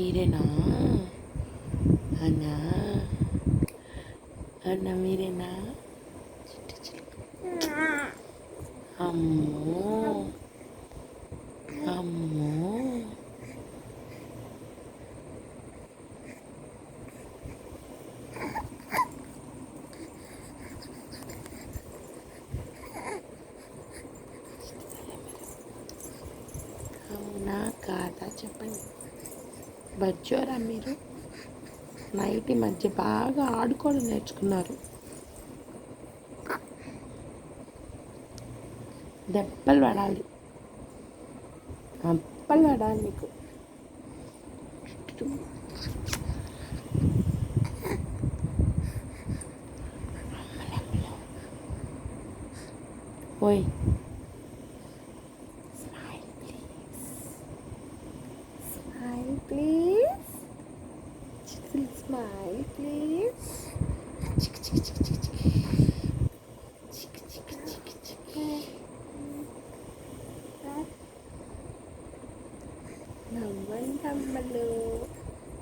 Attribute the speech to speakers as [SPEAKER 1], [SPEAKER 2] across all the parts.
[SPEAKER 1] మీరేనా? అన్నా అన్న మీరేనా? అమ్మో అమ్మో అవునా కాదా చెప్పండి. బజ్జోరా మీరు? నైట్ మధ్య బాగా ఆడుకోవడం నేర్చుకున్నారు. దెబ్బలు పడాలి, దెబ్బలు పడాలి మీకు. ఓయ్ స్మైల్ ప్లీజ్, స్మైల్ ప్లీజ్. నవ్వండి అమ్మలు,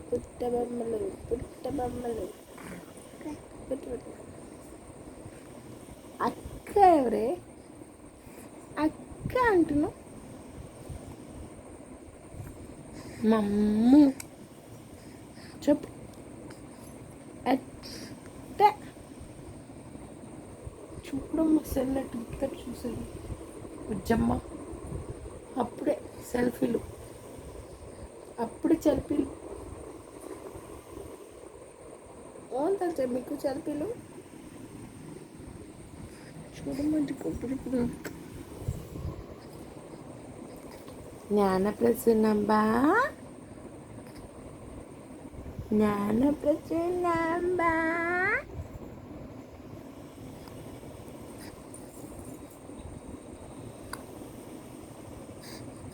[SPEAKER 1] పుట్ట బొమ్మలు, పుట్ట బొమ్మలు. అక్క ఎవరే? అక్క అంటున్నావు. మమ్ము చెప్పు. ఎట్ట చూడమ్మ సెల్లెట్ ఇక్కడ చూసేది ఉజ్జమ్మ. అప్పుడే సెల్ఫీలు, అప్పుడే సెల్ఫీలు. ఓంత మీకు సెల్ఫీలు చూడమంటే ఇప్పుడు జ్ఞానప్రసన్నబ్బా, జ్ఞానప్రసన్నబ్బా.